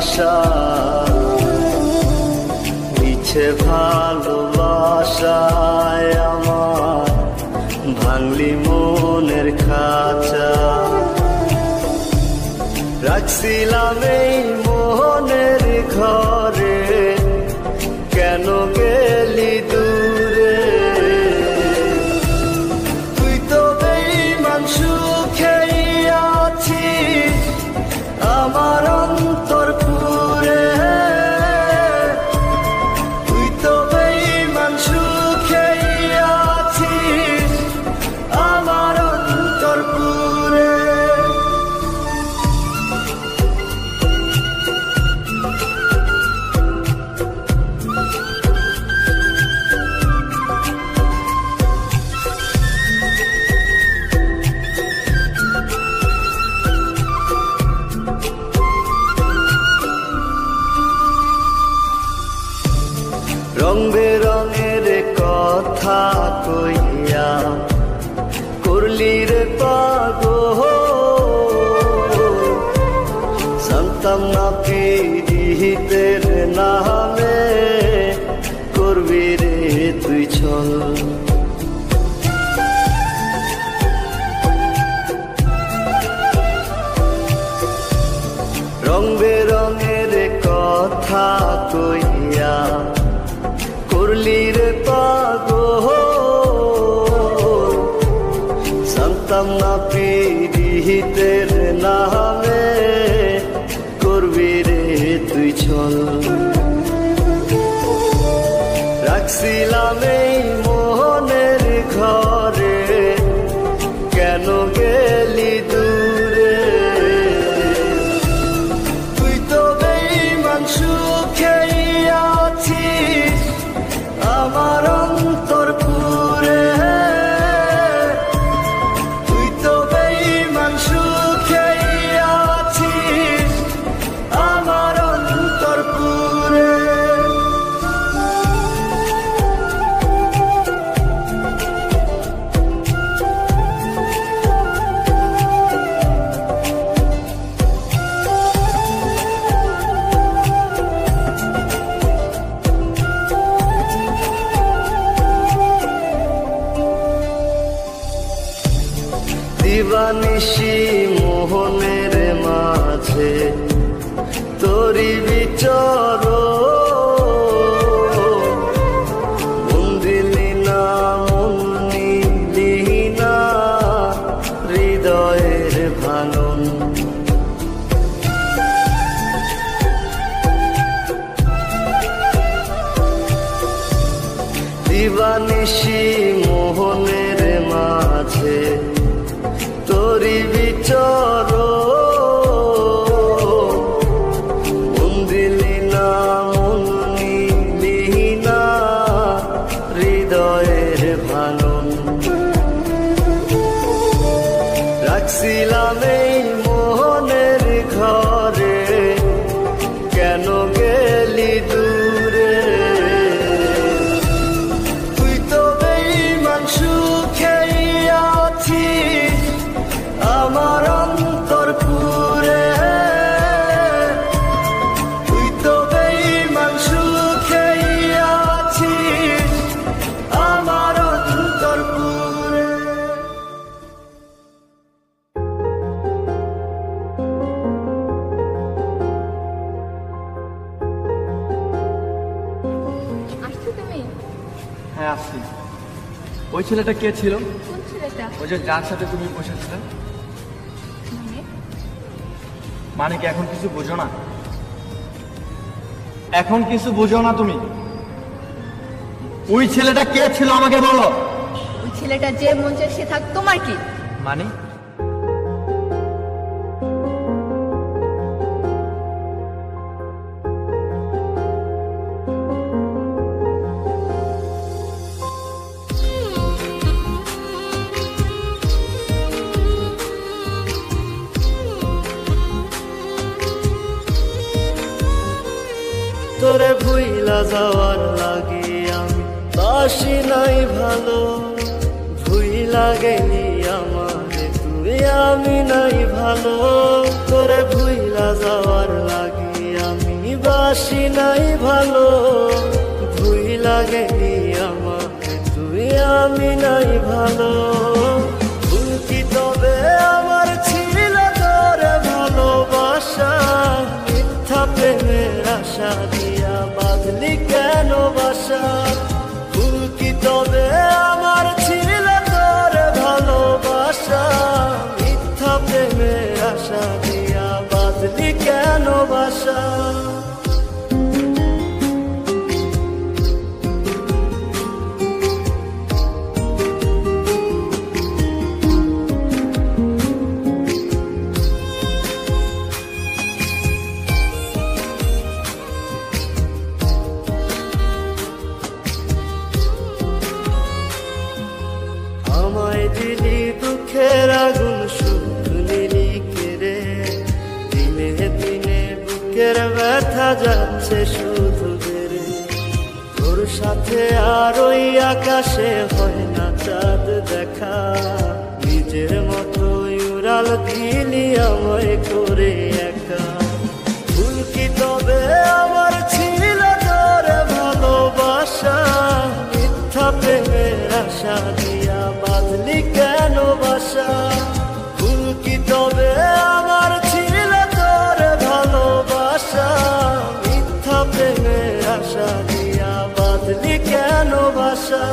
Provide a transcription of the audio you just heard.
আশা, মিছে ভালোবাসায় আমার ভাঙলি মনের খাঁচা। রাখছিলাম এই মোহনের ঘরে, কেন গেলি দূরে? তুই তো বেঈমান সুখেই আছিস আমার অন্তর পুরে। তুই তো বেঈমান সুখেই আছিস আমার অন্তর পুরে। রং বেরঙের কথা কইয়া করলি রে পাগল, জানতাম না পীড়িতের নামে করবি রে তুই ছল। রং বেরঙের কথা কইয়া করলি রে পাগল, জানতাম না পীড়িতের নামে করবি রে তুই ছল। রাখছিলাম এই মোহনের ঘরে, কেন গেলি দূরে? তুই তো বেঈমান সুখেই আছিস আমার অন্তর পুরে। তুই তো বেঈমান সুখেই আছিস আমার অন্তর পুরে। দিবানিশি মোহনের মাঝে তোরি বিচর, মন দিলি না মন নিলি না হৃদয়ের ভাঙন। দিবানিশি মোহনের মাঝে তোরি বিচর, মন দিলি না মন নিলি না হৃদয়ের ভাঙন। রাখছিলাম এই মোহনের ঘরে, কেন গেলি দূরে? তুই তো বেঈমান সুখেই আছিস আমার অন্তর পুরে। তুই তো বেঈমান সুখেই আছিস আমার অন্তর পুরে। আসছো তুমি? হ্যাঁ আসছি। ওই ছেলেটা কে ছিল? কোন ছেলেটা? ওই যে যার সাথে তুমি বসেছিলে। মানে? মানে কি এখন কিছু বোঝো না? এখন কিছু বোঝো না তুমি? ওই ছেলেটা কে ছিল আমাকে বলো। ওই ছেলেটা যে মন চায় সে থাক, তোমার কি? মানে তোরে ভুইলা যাওয়ার লাগি আমি বাসি নাই ভালো, ভুইলা গেলি আমারে তুই আমি নাই ভালো। তোরে ভুইলা যাওয়ার লাগি আমি বাসি নাই ভালো, ভুই লাগেনি আমার, তুই আমি নাই ভালো। ভুল কি তবে আমার ছিল তোর ভালোবাসা, মিথ্যা প্রেমের আশা দিয়া বাঁধলি কেন বাসা। ভুল কি তবে আমার ছিল তোর ভালোবাসা, মিথ্যা প্রেমের আশা দিয়া বাঁধলি কেন বাসা। আমায় দিলি দুঃখের আগুন শুধু নিলি কেড়ে, দিনে দিনে বুকের ব্যথা যাচ্ছে শুধু বেড়ে। তোর সাথে আর ওই আকাশে হয় না চাঁদ দেখা, নিজের মতো উড়াল দিলি আমায় করে একা। ভুল কি তবে আমার ছিল তোর ভালোবাসা, মিথ্যা প্রেমের আশা দিয়া বাঁধলি কেন বাসা। ভুল কি তবে আমার ছিল তোর ভালোবাসা, মিথ্যা প্রেমের আশা দিয়া বাঁধলি কেন বাসা।